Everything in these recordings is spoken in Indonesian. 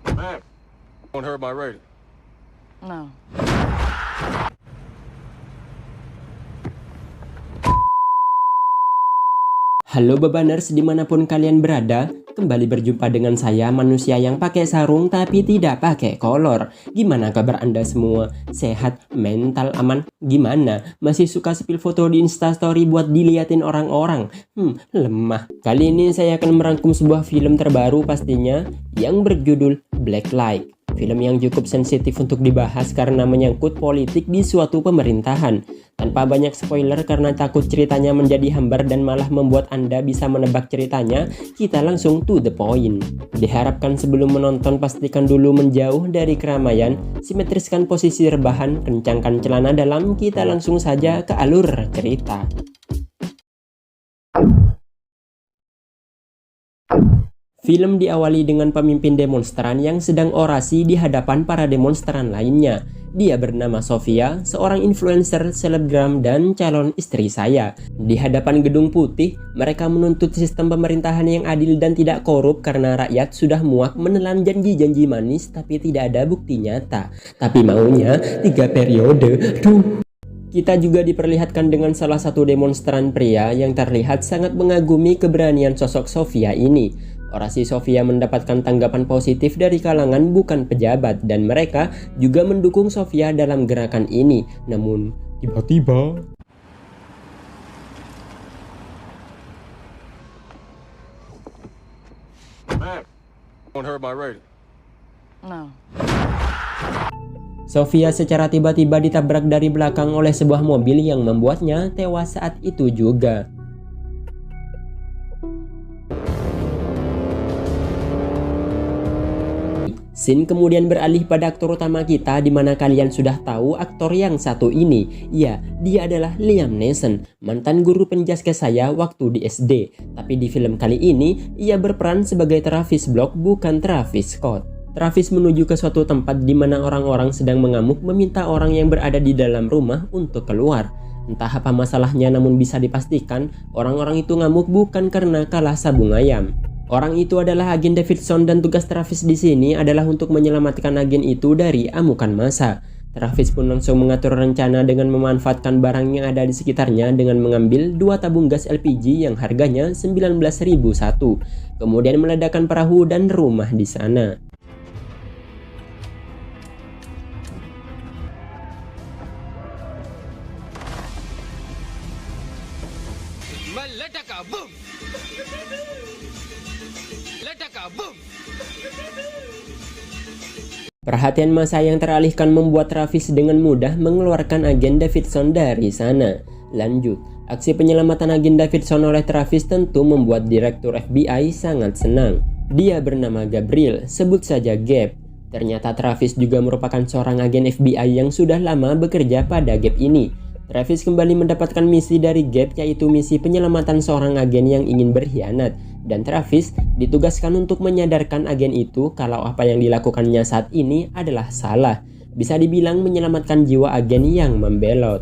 Man, won't hurt my rating. No. Halo Babaners dimanapun kalian berada, kembali berjumpa dengan saya manusia yang pakai sarung tapi tidak pakai kolor. Gimana kabar anda semua? Sehat? Mental aman? Gimana? Masih suka spill foto di instastory buat diliatin orang-orang? Lemah. Kali ini saya akan merangkum sebuah film terbaru pastinya yang berjudul Black Light. Film yang cukup sensitif untuk dibahas karena menyangkut politik di suatu pemerintahan. Tanpa banyak spoiler karena takut ceritanya menjadi hambar dan malah membuat Anda bisa menebak ceritanya, kita langsung to the point. Diharapkan sebelum menonton pastikan dulu menjauh dari keramaian, simetriskan posisi rebahan, kencangkan celana dalam, kita langsung saja ke alur cerita. Film diawali dengan pemimpin demonstran yang sedang orasi di hadapan para demonstran lainnya. Dia bernama Sofia, seorang influencer, selebgram, dan calon istri saya. Di hadapan Gedung Putih, mereka menuntut sistem pemerintahan yang adil dan tidak korup karena rakyat sudah muak menelan janji-janji manis tapi tidak ada bukti nyata. Tapi maunya 3 periode. Kita juga diperlihatkan dengan salah satu demonstran pria yang terlihat sangat mengagumi keberanian sosok Sofia ini. Orasi Sofia mendapatkan tanggapan positif dari kalangan bukan pejabat dan mereka juga mendukung Sofia dalam gerakan ini. Namun tiba-tiba Man, won't hurt my rating. No. Sofia secara tiba-tiba ditabrak dari belakang oleh sebuah mobil yang membuatnya tewas saat itu juga. Scene kemudian beralih pada aktor utama kita di mana kalian sudah tahu aktor yang satu ini. Ya, dia adalah Liam Neeson, mantan guru penjaskes saya waktu di SD. Tapi di film kali ini, ia berperan sebagai Travis Block bukan Travis Scott. Travis menuju ke suatu tempat di mana orang-orang sedang mengamuk meminta orang yang berada di dalam rumah untuk keluar. Entah apa masalahnya namun bisa dipastikan orang-orang itu ngamuk bukan karena kalah sabung ayam. Orang itu adalah agen Davidson dan tugas Travis di sini adalah untuk menyelamatkan agen itu dari amukan massa. Travis pun langsung mengatur rencana dengan memanfaatkan barang yang ada di sekitarnya dengan mengambil 2 tabung gas LPG yang harganya 19.001. Kemudian meledakkan perahu dan rumah di sana. Perhatian massa yang teralihkan membuat Travis dengan mudah mengeluarkan agen Davidson dari sana. Lanjut, aksi penyelamatan agen Davidson oleh Travis tentu membuat Direktur FBI sangat senang. Dia bernama Gabriel, sebut saja Gap. Ternyata Travis juga merupakan seorang agen FBI yang sudah lama bekerja pada Gap ini. Travis kembali mendapatkan misi dari Gap, yaitu misi penyelamatan seorang agen yang ingin berkhianat. Dan Travis ditugaskan untuk menyadarkan agen itu kalau apa yang dilakukannya saat ini adalah salah. Bisa dibilang menyelamatkan jiwa agen yang membelot.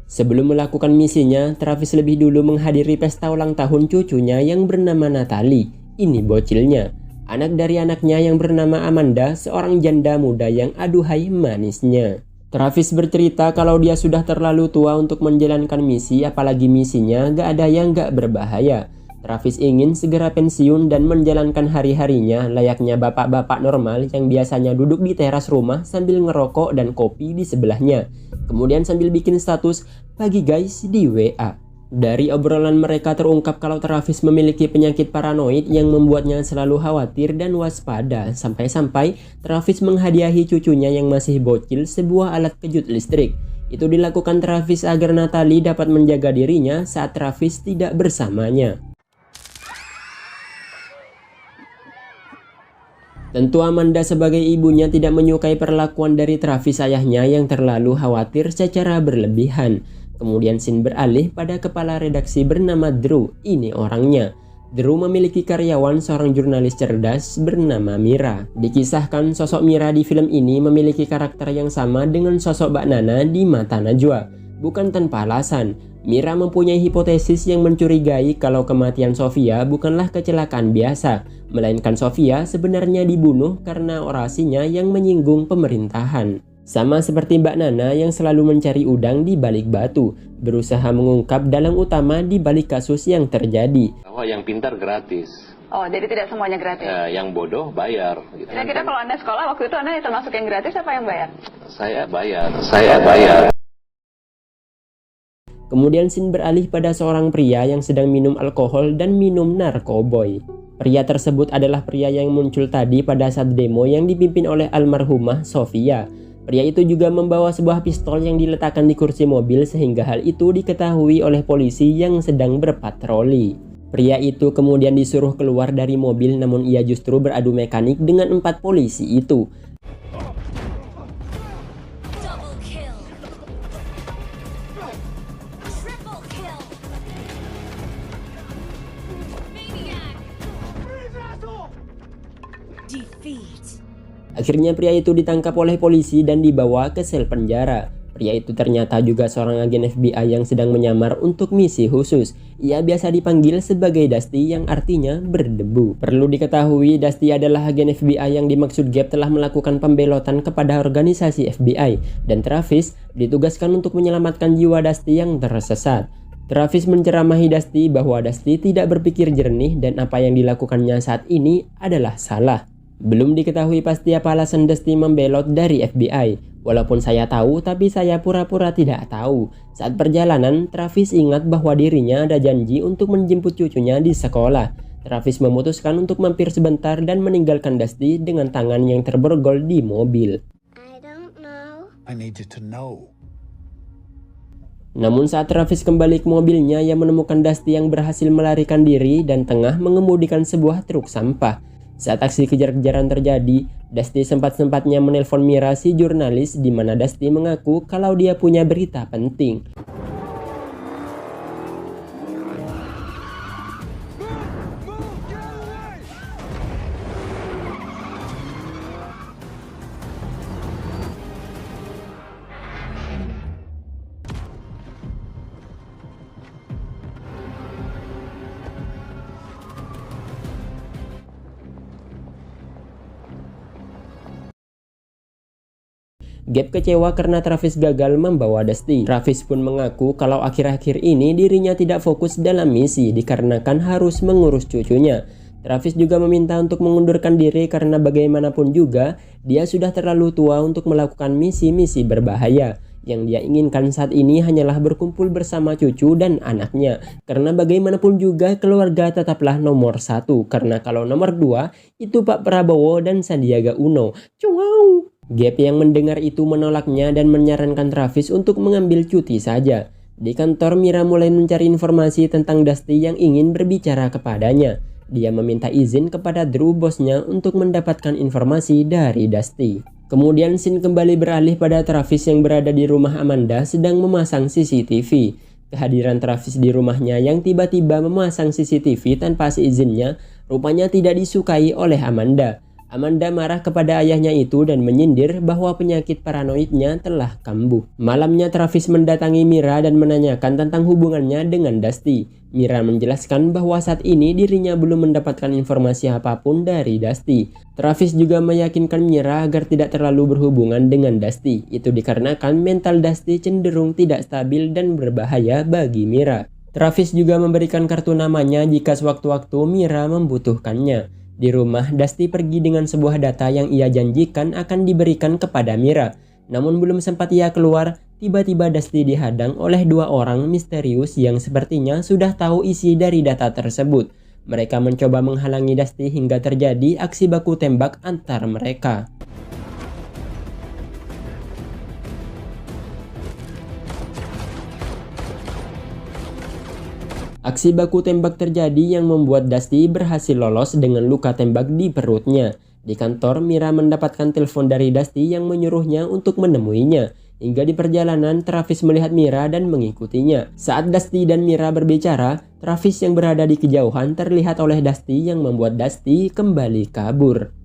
Sebelum melakukan misinya, Travis lebih dulu menghadiri pesta ulang tahun cucunya yang bernama Natalie. Ini bocilnya, anak dari anaknya yang bernama Amanda, seorang janda muda yang aduhai manisnya. Travis bercerita kalau dia sudah terlalu tua untuk menjalankan misi, apalagi misinya gak ada yang gak berbahaya. Travis ingin segera pensiun dan menjalankan hari-harinya layaknya bapak-bapak normal yang biasanya duduk di teras rumah sambil ngerokok dan kopi di sebelahnya. Kemudian sambil bikin status, "Pagi guys" di WA. Dari obrolan mereka terungkap kalau Travis memiliki penyakit paranoid yang membuatnya selalu khawatir dan waspada. Sampai-sampai Travis menghadiahi cucunya yang masih bocil sebuah alat kejut listrik. Itu dilakukan Travis agar Natalie dapat menjaga dirinya saat Travis tidak bersamanya. Tentu Amanda sebagai ibunya tidak menyukai perlakuan dari Travis ayahnya yang terlalu khawatir secara berlebihan. Kemudian scene beralih pada kepala redaksi bernama Drew. Ini orangnya. Drew memiliki karyawan seorang jurnalis cerdas bernama Mira. Dikisahkan sosok Mira di film ini memiliki karakter yang sama dengan sosok Mbak Nana di mata Najwa. Bukan tanpa alasan, Mira mempunyai hipotesis yang mencurigai kalau kematian Sofia bukanlah kecelakaan biasa, melainkan Sofia sebenarnya dibunuh karena orasinya yang menyinggung pemerintahan. Sama seperti Mbak Nana yang selalu mencari udang di balik batu, berusaha mengungkap dalang utama di balik kasus yang terjadi. Bahwa yang pintar gratis. Oh, jadi tidak semuanya gratis? Yang bodoh bayar. Gitu. Kira-kira kalau Anda sekolah waktu itu Anda termasuk yang gratis apa yang bayar? Saya bayar. Kemudian scene beralih pada seorang pria yang sedang minum alkohol dan minum narkoboy. Pria tersebut adalah pria yang muncul tadi pada saat demo yang dipimpin oleh almarhumah Sofia. Pria itu juga membawa sebuah pistol yang diletakkan di kursi mobil sehingga hal itu diketahui oleh polisi yang sedang berpatroli. Pria itu kemudian disuruh keluar dari mobil, namun ia justru beradu mekanik dengan 4 polisi itu. Double kill. Triple kill. Maniac. Defeat. Akhirnya pria itu ditangkap oleh polisi dan dibawa ke sel penjara. Pria itu ternyata juga seorang agen FBI yang sedang menyamar untuk misi khusus. Ia biasa dipanggil sebagai Dusty yang artinya berdebu. Perlu diketahui, Dusty adalah agen FBI yang dimaksud Gabe telah melakukan pembelotan kepada organisasi FBI. Dan Travis ditugaskan untuk menyelamatkan jiwa Dusty yang tersesat. Travis menceramahi Dusty bahwa Dusty tidak berpikir jernih dan apa yang dilakukannya saat ini adalah salah. Belum diketahui pasti apa alasan Dusty membelot dari FBI. Walaupun saya tahu, tapi saya pura-pura tidak tahu. Saat perjalanan, Travis ingat bahwa dirinya ada janji untuk menjemput cucunya di sekolah. Travis memutuskan untuk mampir sebentar dan meninggalkan Dusty dengan tangan yang terborgol di mobil. I don't know. I need you to know. Namun saat Travis kembali ke mobilnya, ia menemukan Dusty yang berhasil melarikan diri dan tengah mengemudikan sebuah truk sampah. Saat aksi kejar-kejaran terjadi, Dusty sempat-sempatnya menelpon Mira si jurnalis, di mana Dusty mengaku kalau dia punya berita penting. Gabe kecewa karena Travis gagal membawa Dusty. Travis pun mengaku kalau akhir-akhir ini dirinya tidak fokus dalam misi dikarenakan harus mengurus cucunya. Travis juga meminta untuk mengundurkan diri karena bagaimanapun juga dia sudah terlalu tua untuk melakukan misi-misi berbahaya. Yang dia inginkan saat ini hanyalah berkumpul bersama cucu dan anaknya. Karena bagaimanapun juga keluarga tetaplah nomor 1. Karena kalau nomor 2 itu Pak Prabowo dan Sandiaga Uno. Wow. Gabe yang mendengar itu menolaknya dan menyarankan Travis untuk mengambil cuti saja. Di kantor, Mira mulai mencari informasi tentang Dusty yang ingin berbicara kepadanya. Dia meminta izin kepada Drew, bosnya, untuk mendapatkan informasi dari Dusty. Kemudian scene kembali beralih pada Travis yang berada di rumah Amanda sedang memasang CCTV. Kehadiran Travis di rumahnya yang tiba-tiba memasang CCTV tanpa seizinnya rupanya tidak disukai oleh Amanda. Amanda marah kepada ayahnya itu dan menyindir bahwa penyakit paranoidnya telah kambuh. Malamnya Travis mendatangi Mira dan menanyakan tentang hubungannya dengan Dusty. Mira menjelaskan bahwa saat ini dirinya belum mendapatkan informasi apapun dari Dusty. Travis juga meyakinkan Mira agar tidak terlalu berhubungan dengan Dusty. Itu dikarenakan mental Dusty cenderung tidak stabil dan berbahaya bagi Mira. Travis juga memberikan kartu namanya jika sewaktu-waktu Mira membutuhkannya. Di rumah, Dusty pergi dengan sebuah data yang ia janjikan akan diberikan kepada Mira. Namun belum sempat ia keluar, tiba-tiba Dusty dihadang oleh 2 orang misterius yang sepertinya sudah tahu isi dari data tersebut. Mereka mencoba menghalangi Dusty hingga terjadi aksi baku tembak antar mereka. Aksi baku tembak terjadi yang membuat Dusty berhasil lolos dengan luka tembak di perutnya. Di kantor, Mira mendapatkan telepon dari Dusty yang menyuruhnya untuk menemuinya. Hingga di perjalanan, Travis melihat Mira dan mengikutinya. Saat Dusty dan Mira berbicara, Travis yang berada di kejauhan terlihat oleh Dusty yang membuat Dusty kembali kabur.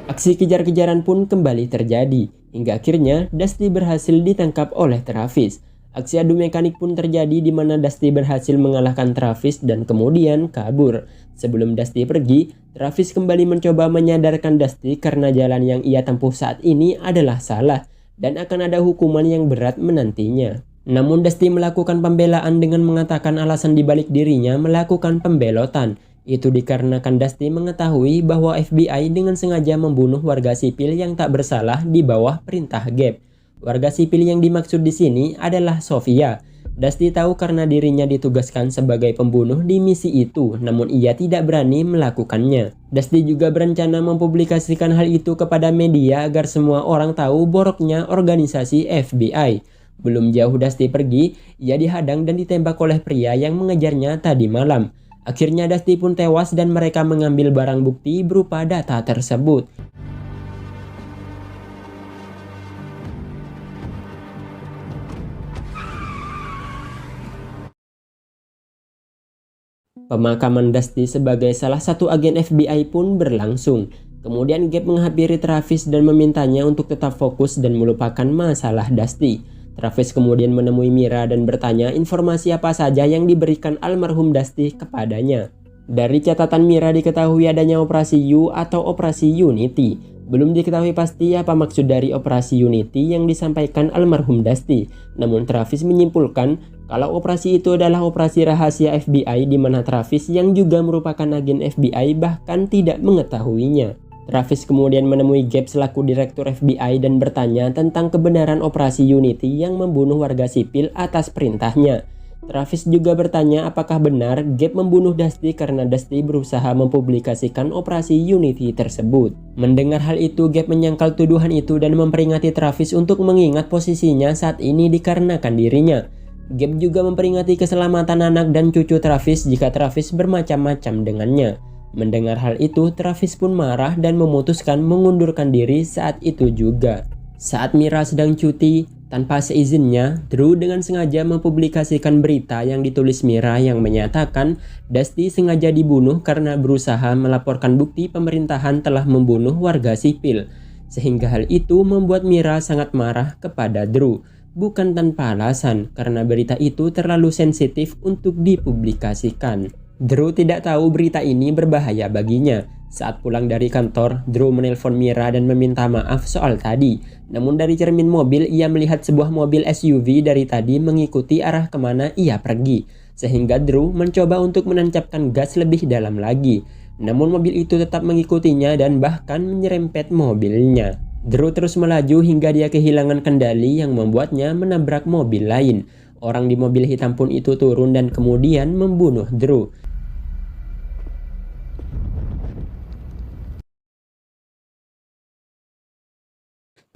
Aksi kejar-kejaran pun kembali terjadi, hingga akhirnya Dusty berhasil ditangkap oleh Travis. Aksi adu mekanik pun terjadi di mana Dusty berhasil mengalahkan Travis dan kemudian kabur. Sebelum Dusty pergi, Travis kembali mencoba menyadarkan Dusty karena jalan yang ia tempuh saat ini adalah salah dan akan ada hukuman yang berat menantinya. Namun Dusty melakukan pembelaan dengan mengatakan alasan dibalik dirinya melakukan pembelotan. Itu dikarenakan Dusty mengetahui bahwa FBI dengan sengaja membunuh warga sipil yang tak bersalah di bawah perintah Gabe. Warga sipil yang dimaksud di sini adalah Sofia. Dusty tahu karena dirinya ditugaskan sebagai pembunuh di misi itu, namun ia tidak berani melakukannya. Dusty juga berencana mempublikasikan hal itu kepada media agar semua orang tahu boroknya organisasi FBI. Belum jauh Dusty pergi, ia dihadang dan ditembak oleh pria yang mengejarnya tadi malam. Akhirnya Dusty pun tewas dan mereka mengambil barang bukti berupa data tersebut. Pemakaman Dusty sebagai salah satu agen FBI pun berlangsung. Kemudian Gabe menghampiri Travis dan memintanya untuk tetap fokus dan melupakan masalah Dusty. Travis kemudian menemui Mira dan bertanya informasi apa saja yang diberikan almarhum Dusty kepadanya. Dari catatan Mira diketahui adanya operasi U atau operasi Unity. Belum diketahui pasti apa maksud dari operasi Unity yang disampaikan almarhum Dusty. Namun Travis menyimpulkan kalau operasi itu adalah operasi rahasia FBI di mana Travis yang juga merupakan agen FBI bahkan tidak mengetahuinya. Travis kemudian menemui Gabe selaku direktur FBI dan bertanya tentang kebenaran operasi Unity yang membunuh warga sipil atas perintahnya. Travis juga bertanya apakah benar Gabe membunuh Dusty karena Dusty berusaha mempublikasikan operasi Unity tersebut. Mendengar hal itu, Gabe menyangkal tuduhan itu dan memperingati Travis untuk mengingat posisinya saat ini dikarenakan dirinya. Gabe juga memperingati keselamatan anak dan cucu Travis jika Travis bermacam-macam dengannya. Mendengar hal itu, Travis pun marah dan memutuskan mengundurkan diri saat itu juga. Saat Mira sedang cuti, tanpa seizinnya, Drew dengan sengaja mempublikasikan berita yang ditulis Mira yang menyatakan Dusty sengaja dibunuh karena berusaha melaporkan bukti pemerintahan telah membunuh warga sipil. Sehingga hal itu membuat Mira sangat marah kepada Drew. Bukan tanpa alasan, karena berita itu terlalu sensitif untuk dipublikasikan. Drew tidak tahu berita ini berbahaya baginya. Saat pulang dari kantor, Drew menelpon Mira dan meminta maaf soal tadi. Namun dari cermin mobil, ia melihat sebuah mobil SUV dari tadi mengikuti arah kemana ia pergi. Sehingga Drew mencoba untuk menancapkan gas lebih dalam lagi. Namun mobil itu tetap mengikutinya dan bahkan menyerempet mobilnya. Drew terus melaju hingga dia kehilangan kendali yang membuatnya menabrak mobil lain. Orang di mobil hitam pun itu turun dan kemudian membunuh Drew.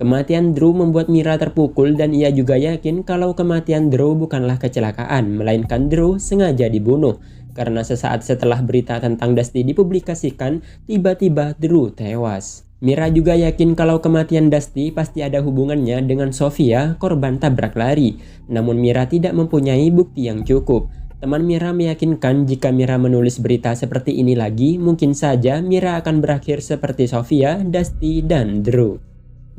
Kematian Drew membuat Mira terpukul dan ia juga yakin kalau kematian Drew bukanlah kecelakaan, melainkan Drew sengaja dibunuh. Karena sesaat setelah berita tentang Dusty dipublikasikan, tiba-tiba Drew tewas. Mira juga yakin kalau kematian Dusty pasti ada hubungannya dengan Sofia, korban tabrak lari. Namun Mira tidak mempunyai bukti yang cukup. Teman Mira meyakinkan jika Mira menulis berita seperti ini lagi, mungkin saja Mira akan berakhir seperti Sofia, Dusty, dan Drew.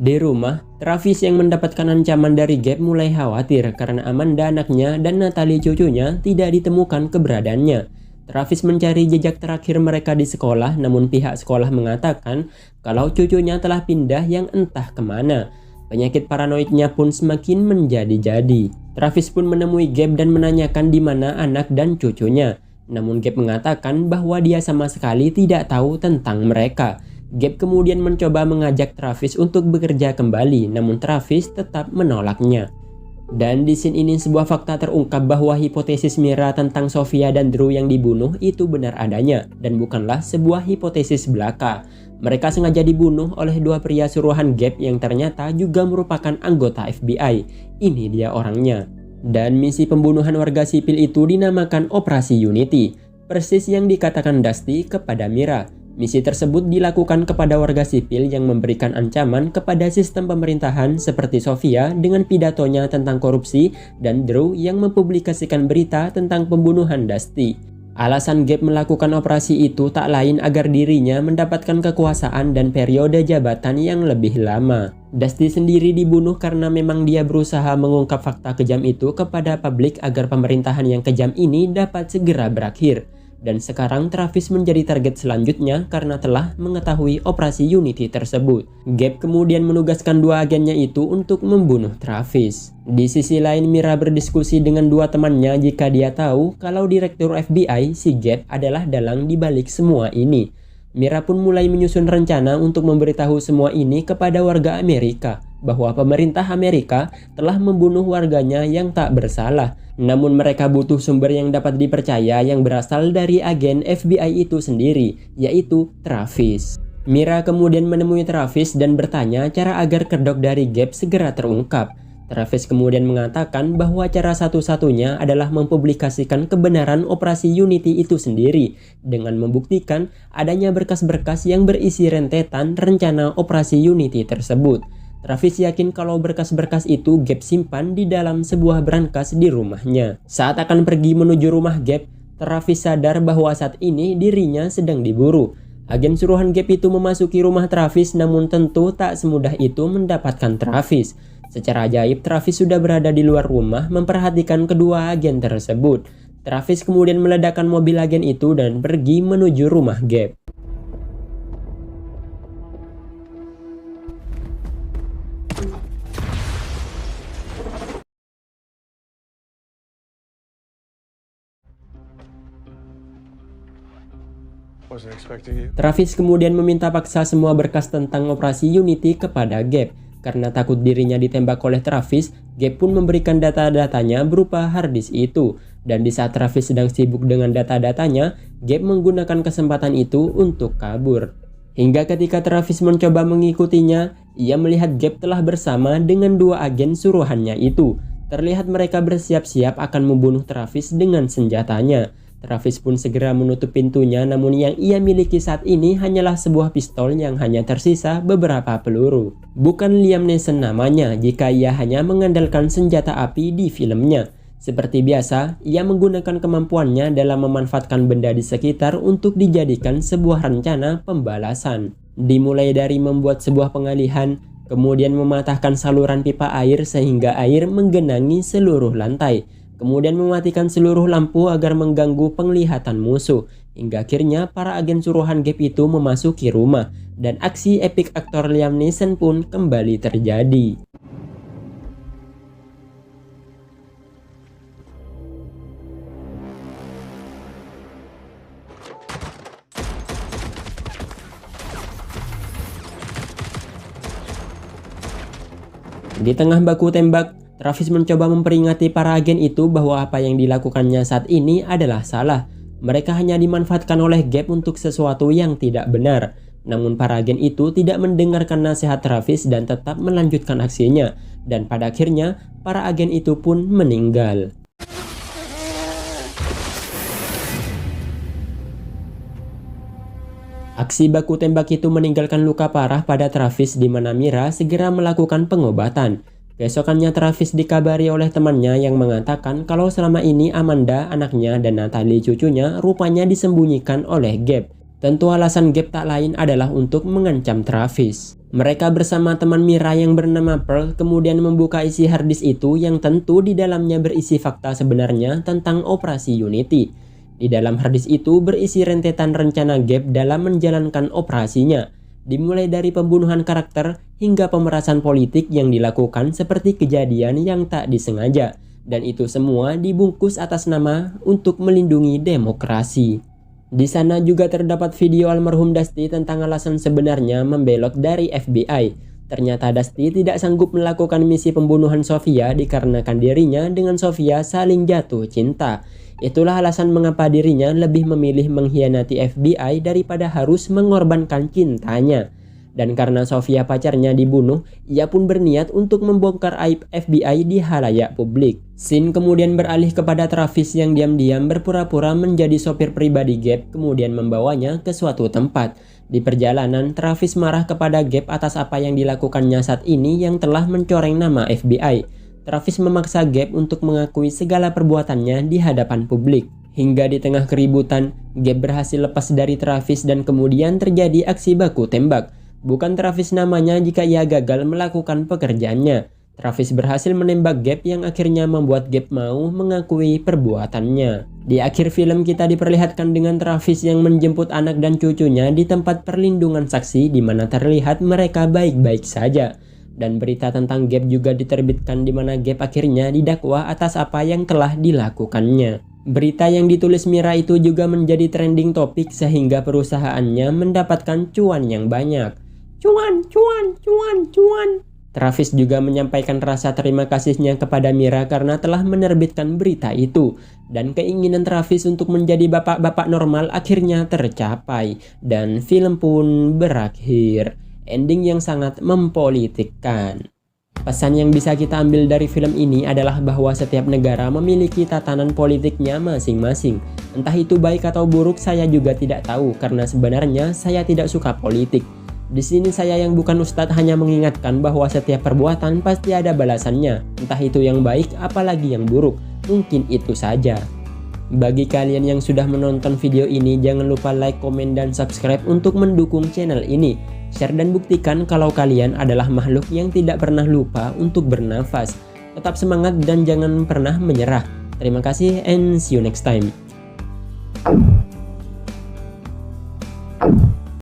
Di rumah, Travis yang mendapatkan ancaman dari Gabe mulai khawatir karena Amanda anaknya dan Natalie cucunya tidak ditemukan keberadaannya. Travis mencari jejak terakhir mereka di sekolah, namun pihak sekolah mengatakan kalau cucunya telah pindah yang entah kemana. Penyakit paranoidnya pun semakin menjadi-jadi. Travis pun menemui Gabe dan menanyakan di mana anak dan cucunya. Namun Gabe mengatakan bahwa dia sama sekali tidak tahu tentang mereka. Gabe kemudian mencoba mengajak Travis untuk bekerja kembali, namun Travis tetap menolaknya. Dan di scene ini sebuah fakta terungkap bahwa hipotesis Mira tentang Sofia dan Drew yang dibunuh itu benar adanya dan bukanlah sebuah hipotesis belaka. Mereka sengaja dibunuh oleh dua pria suruhan Gabe yang ternyata juga merupakan anggota FBI. Ini dia orangnya. Dan misi pembunuhan warga sipil itu dinamakan Operasi Unity, persis yang dikatakan Dusty kepada Mira. Misi tersebut dilakukan kepada warga sipil yang memberikan ancaman kepada sistem pemerintahan seperti Sofia dengan pidatonya tentang korupsi dan Drew yang mempublikasikan berita tentang pembunuhan Dusty. Alasan Gabe melakukan operasi itu tak lain agar dirinya mendapatkan kekuasaan dan periode jabatan yang lebih lama. Dusty sendiri dibunuh karena memang dia berusaha mengungkap fakta kejam itu kepada publik agar pemerintahan yang kejam ini dapat segera berakhir. Dan sekarang Travis menjadi target selanjutnya karena telah mengetahui operasi Unity tersebut. Gabe kemudian menugaskan dua agennya itu untuk membunuh Travis. Di sisi lain, Mira berdiskusi dengan dua temannya jika dia tahu kalau Direktur FBI si Gabe adalah dalang di balik semua ini. Mira pun mulai menyusun rencana untuk memberitahu semua ini kepada warga Amerika bahwa pemerintah Amerika telah membunuh warganya yang tak bersalah. Namun mereka butuh sumber yang dapat dipercaya yang berasal dari agen FBI itu sendiri, yaitu Travis. Mira kemudian menemui Travis dan bertanya cara agar kedok dari Gabe segera terungkap. Travis kemudian mengatakan bahwa cara satu-satunya adalah mempublikasikan kebenaran operasi Unity itu sendiri dengan membuktikan adanya berkas-berkas yang berisi rentetan rencana operasi Unity tersebut. Travis yakin kalau berkas-berkas itu Gabe simpan di dalam sebuah brankas di rumahnya. Saat akan pergi menuju rumah Gabe, Travis sadar bahwa saat ini dirinya sedang diburu. Agen suruhan Gabe itu memasuki rumah Travis, namun tentu tak semudah itu mendapatkan Travis. Secara ajaib, Travis sudah berada di luar rumah memperhatikan kedua agen tersebut. Travis kemudian meledakkan mobil agen itu dan pergi menuju rumah Gabe. Wasn't expecting you. Travis kemudian meminta paksa semua berkas tentang operasi Unity kepada Gabe. Karena takut dirinya ditembak oleh Travis, Gabe pun memberikan data-datanya berupa harddisk itu. Dan di saat Travis sedang sibuk dengan data-datanya, Gabe menggunakan kesempatan itu untuk kabur. Hingga ketika Travis mencoba mengikutinya, ia melihat Gabe telah bersama dengan dua agen suruhannya itu. Terlihat mereka bersiap-siap akan membunuh Travis dengan senjatanya. Travis pun segera menutup pintunya, namun yang ia miliki saat ini hanyalah sebuah pistol yang hanya tersisa beberapa peluru. Bukan Liam Neeson namanya jika ia hanya mengandalkan senjata api di filmnya. Seperti biasa, ia menggunakan kemampuannya dalam memanfaatkan benda di sekitar untuk dijadikan sebuah rencana pembalasan. Dimulai dari membuat sebuah pengalihan, kemudian mematahkan saluran pipa air sehingga air menggenangi seluruh lantai. Kemudian mematikan seluruh lampu agar mengganggu penglihatan musuh. Hingga akhirnya para agen suruhan Gabe itu memasuki rumah. Dan aksi epik aktor Liam Neeson pun kembali terjadi. Di tengah baku tembak, Travis mencoba memperingati para agen itu bahwa apa yang dilakukannya saat ini adalah salah. Mereka hanya dimanfaatkan oleh Gabe untuk sesuatu yang tidak benar. Namun para agen itu tidak mendengarkan nasihat Travis dan tetap melanjutkan aksinya. Dan pada akhirnya, para agen itu pun meninggal. Aksi baku tembak itu meninggalkan luka parah pada Travis di mana Mira segera melakukan pengobatan. Besokannya Travis dikabari oleh temannya yang mengatakan kalau selama ini Amanda, anaknya, dan Natalie, cucunya, rupanya disembunyikan oleh Gabe. Tentu alasan Gabe tak lain adalah untuk mengancam Travis. Mereka bersama teman Mira yang bernama Pearl kemudian membuka isi harddisk itu yang tentu di dalamnya berisi fakta sebenarnya tentang operasi Unity. Di dalam harddisk itu berisi rentetan rencana Gabe dalam menjalankan operasinya. Dimulai dari pembunuhan karakter hingga pemerasan politik yang dilakukan seperti kejadian yang tak disengaja. Dan itu semua dibungkus atas nama untuk melindungi demokrasi. Di sana juga terdapat video almarhum Dusty tentang alasan sebenarnya membelot dari FBI. Ternyata Dusty tidak sanggup melakukan misi pembunuhan Sofia dikarenakan dirinya dengan Sofia saling jatuh cinta. Itulah alasan mengapa dirinya lebih memilih mengkhianati FBI daripada harus mengorbankan cintanya. Dan karena Sofia pacarnya dibunuh, ia pun berniat untuk membongkar aib FBI di halayak publik. Scene kemudian beralih kepada Travis yang diam-diam berpura-pura menjadi sopir pribadi Gabe kemudian membawanya ke suatu tempat. Di perjalanan, Travis marah kepada Gabe atas apa yang dilakukannya saat ini yang telah mencoreng nama FBI. Travis memaksa Gabe untuk mengakui segala perbuatannya di hadapan publik. Hingga di tengah keributan, Gabe berhasil lepas dari Travis dan kemudian terjadi aksi baku tembak. Bukan Travis namanya jika ia gagal melakukan pekerjaannya. Travis berhasil menembak Gabe yang akhirnya membuat Gabe mau mengakui perbuatannya. Di akhir film kita diperlihatkan dengan Travis yang menjemput anak dan cucunya di tempat perlindungan saksi di mana terlihat mereka baik-baik saja. Dan berita tentang Gabe juga diterbitkan di mana Gabe akhirnya didakwa atas apa yang telah dilakukannya. Berita yang ditulis Mira itu juga menjadi trending topik sehingga perusahaannya mendapatkan cuan yang banyak. Cuan, cuan, cuan, cuan. Travis juga menyampaikan rasa terima kasihnya kepada Mira karena telah menerbitkan berita itu. Dan keinginan Travis untuk menjadi bapak-bapak normal akhirnya tercapai. Dan film pun berakhir. Ending yang sangat mempolitikkan. Pesan yang bisa kita ambil dari film ini adalah bahwa setiap negara memiliki tatanan politiknya masing-masing. Entah itu baik atau buruk saya juga tidak tahu karena sebenarnya saya tidak suka politik. Di sini saya yang bukan ustadz hanya mengingatkan bahwa setiap perbuatan pasti ada balasannya. Entah itu yang baik apalagi yang buruk. Mungkin itu saja. Bagi kalian yang sudah menonton video ini jangan lupa like, komen, dan subscribe untuk mendukung channel ini. Share dan buktikan kalau kalian adalah makhluk yang tidak pernah lupa untuk bernafas. Tetap semangat dan jangan pernah menyerah. Terima kasih and see you next time.